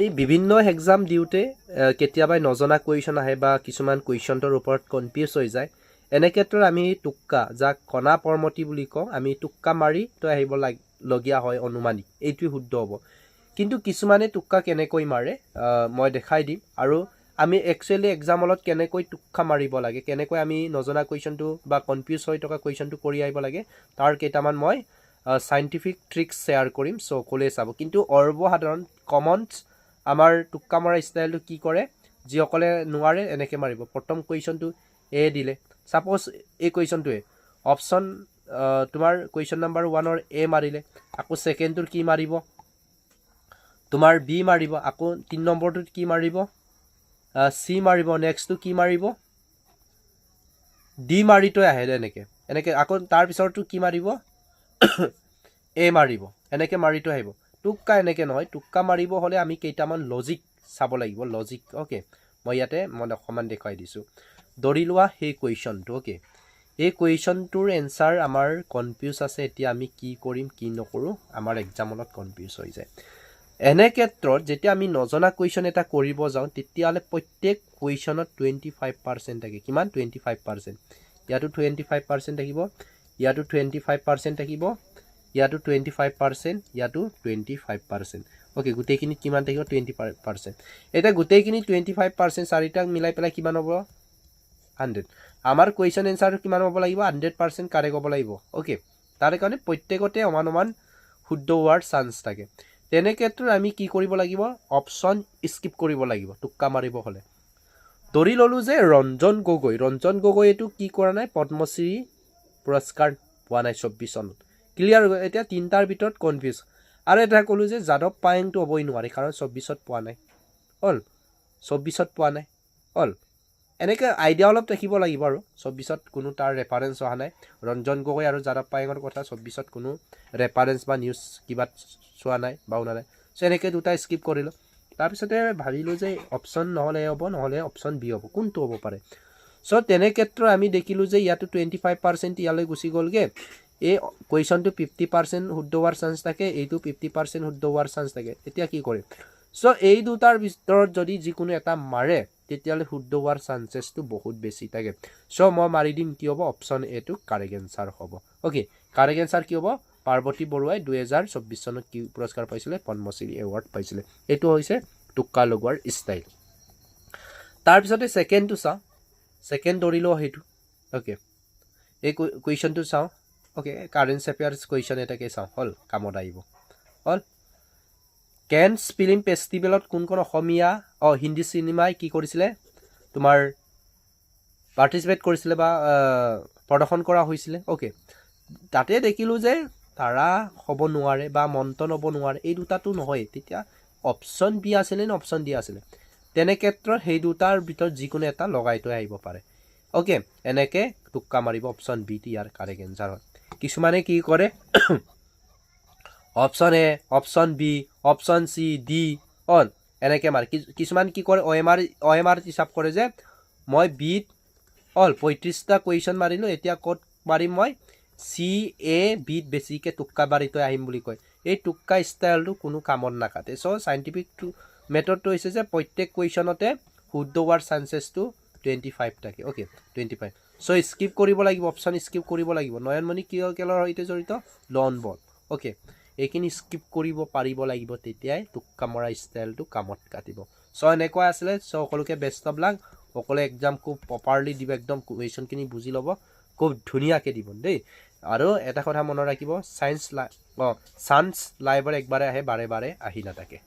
এই বিভিন্ন এক্সাম দিওঁতে কেতিয়াবা নজনা কুৱেশ্যন আহে বা কিছুমান কুৱেশ্যনটোৰ ওপৰত কনফিউজ হৈ যায় এনে ক্ষেত্ৰত আমি টুক্কা যাক কণা পৰমতি বুলি কওঁ আমি টুক্কা মাৰি তো আহিব লগীয়া হয় অনুমানিক এইটোৱে শুদ্ধ হ'ব কিন্তু কিছুমানে টুক্কা কেনেকৈ মাৰে মই দেখাই দিম আৰু আমি একচুৱেলি এক্সামলত কেনেকৈ টুক্কা মাৰিব লাগে কেনেকৈ আমি নজনা কুৱেশ্যনটো বা কনফিউজ হৈ থকা কুৱেশ্যনটো কৰি আহিব লাগে তাৰ কেইটামান মই সাইন্টিফিক ট্ৰিক্স শ্বেয়াৰ কৰিম চ' সকলোৱে চাব কিন্তু সৰ্বসাধাৰণ কমনছ আমাৰ টুক্কা মৰা ষ্টাইলটো কি কৰে যিসকলে নোৱাৰে এনেকৈ মাৰিব প্ৰথম কুৱেশ্যনটো এ দিলে সাপোজ এই কুৱেশ্যনটোৱে অপশ্যন তোমাৰ কুৱেশ্যন নাম্বাৰ 1 এ মাৰিলে আকৌ সেকেন্ডটোৰ কি মাৰিব তোমাৰ বি মাৰিব আকৌ 3 নম্বৰটোত কি মাৰিব সি মাৰিব নেক্সটটো কি মাৰিব ডি মাৰিটো আহে এনেকৈ আকৌ তাৰ পিছৰটো কি মাৰিব এ মাৰিব এনেকৈ মাৰিটো আহিব টুক্কা এনেকৈ নহয় টুক্কা মাৰিব হ'লে আমি কেইটামান লজিক চাব লাগিব লজিক ওকে মই ইয়াতে অকমান দেখাই দিছো ধৰি লোৱা সেই কুৱেশ্যনটো ওকে এই কুৱেশ্যনটোৰ এনসাৰ আমাৰ কনফিউজ আছে এতিয়া আমি কি কৰিম কি নকৰোঁ আমাৰ এক্সামত কনফিউজ হৈ যায় এনে ক্ষেত্ৰত যেতিয়া আমি নজনা কুৱেশ্যন এটা কৰিব যাওঁ তেতিয়ালে প্ৰত্যেক কুৱেশ্যনত 25% থাকে কিমান 25% ইয়াতো 25% থাকিব ইয়াতো 25% থাকিব ইয়াতো 25% ইয়াতো 25% ওকে গোটেইখিনি কিমান থাকিব 25% এটা গোটেইখিনি 25% চাৰিটা মিলাই পেলাই কিমান হ'ব 100 আমাৰ কুৱেশ্যন এনসাৰ কিমান হ'ব লাগিব 100% কাৰেক্ট হ'ব লাগিব ওকে তাৰ কাৰণে প্ৰত্যেকতে সমান শুদ্ধ হোৱাৰ চান্স থাকে তেনে ক্ষেত্ৰত আমি কি কৰিব লাগিব অপশ্যন স্কিপ কৰিব লাগিব টুক্কা মাৰিব হ'লে ধৰি ললো যে ৰঞ্জন গগৈ এটো কি কৰা নাই পদ্মশ্ৰী পুৰস্কাৰ পোৱা নাই 24 চনত ক্লিয়াৰ এতিয়া তিনটাৰ ভিতৰত কনফিউজ আৰু এটা কলো যে যাদৱ পায়েংটো হ'বই নোৱাৰে কাৰণ 24ত পোৱা নাই অল 24ত পোৱা নাই অল এনেকৈ আইডিয়া অলপ থাকিব লাগিব আৰু 24ত কোনো তাৰ ৰেফাৰেন্স অহা নাই ৰঞ্জন গগৈ আৰু যাদৱ পায়েংৰ কথা 24ত কোনো ৰেফাৰেন্স বা নিউজ কিবা চোৱা নাই বা শুনা নাই সো এনেকৈ দুটা স্কিপ কৰিলো তাৰপিছতে ভাবিলো যে অপশ্যন নহলে হ'ব নহলে অপশ্যন বি হ'ব কোনটো হ'ব পাৰে সো তেনে ক্ষেত্ৰত আমি দেখিলো যে ইয়াতো 25% ইয়ালৈ গুচি গলগে এই কুৱেশ্যনটো 50% শুদ্ধ হোৱাৰ চান্স থাকে এইটো 50% শুদ্ধ হোৱাৰ চান্স থাকে এতিয়া কি কৰিম সো এই দুটাৰ ভিতৰত যদি যিকোনো এটা মাৰে তেতিয়ালে শুদ্ধ হোৱাৰ চান্সেসটো বহুত বেছি থাকে সো মই মাৰি দিম কি হ'ব অপশ্যন এ টো কাৰেক্ট আনসাৰ হ'ব ওকে কাৰেক্ট আনসাৰ কি হ'ব পাৰ্বতী বৰুৱাই 2024 চনত কি পুৰস্কাৰ পাইছিলে পদ্মশ্ৰী এৱাৰ্ড পাইছিলে এটো হৈছে টুক্কা লগোৱাৰ ষ্টাইল তাৰ পিছতে সেকেন্ডটো চাও সেকেন্ড ধৰিলো হেতু ওকে এই কুৱেশ্যনটো চাও ওকে কাৰেন্ট অ্যাফেয়াৰ্স কুৱেশ্যন এটাকে চাও হল কামত আহিব হল কেনছ ফিল্ম ফেষ্টিভেলত কোন অসমীয়া হিন্দী সিনেমাই কি কৰিছিলে তোমাৰ পাৰ্টিসিপেট কৰিছিলে বা প্ৰদৰ্শন কৰা হৈছিলে ওকে তাতে দেখিলো যে তাৰা হ'ব নোৱাৰে বা মন্থন হ'ব নোৱাৰে এই দুটাটো নহয় তেতিয়া অপশ্যন বি আছিলে নে অপশ্যন ডি আছিলে তেনে ক্ষেত্ৰত সেই দুটাৰ ভিতৰত যিকোনো এটা লগাই থৈ আহিব পাৰে ওকে এনেকে টুক্কা মাৰিব অপশ্যন বি টি ইয়াৰ কাৰেক্ট আনসাৰ হয় কিছুমানে কি কৰে option A option B option C D অন এনেকে মাৰে কিছুমান কি কৰে OMR হিচাপ কৰে যে মই বিত অল 35টা কুৱেশ্যন মাৰিলো এতিয়া ক'ত মাৰিম মই সি এ বিত বেছিকে টুক্কা মাৰি থৈ আহিম বুলি কয় এই টুক্কা ষ্টাইলটো কোনো কামত নাকাটে সো সাইন্টিফিক মেথডটো হৈছে যে প্ৰত্যেক কুৱেশ্যনতে শুদ্ধ হোৱাৰ চান্সেসটো 25 থাকে ওকে 25 সো স্কিপ কৰিব লাগিব অপশ্যন স্কিপ কৰিব লাগিব নয়নমণি কিয়কেলৰ সৈতে জড়িত লন বল ওকে এইখিনি স্কিপ কৰিব পাৰিব লাগিব তেতিয়াই টুক্কা মৰা ষ্টাইলটো কামত কাটিব সো এনেকুৱা আছিলে সো সকলোকে বেষ্ট অফ লাক সকলে এক্সাম খুব প্ৰপাৰলি দিব একদম কুৱেশ্যনখিনি বুজি ল'ব খুব ধুনীয়াকে দিব দেই আৰু এটা কথা মনত ৰাখিব চান্স লাইভৰ একবাৰে আহে বাৰে বাৰে আহি নাথাকে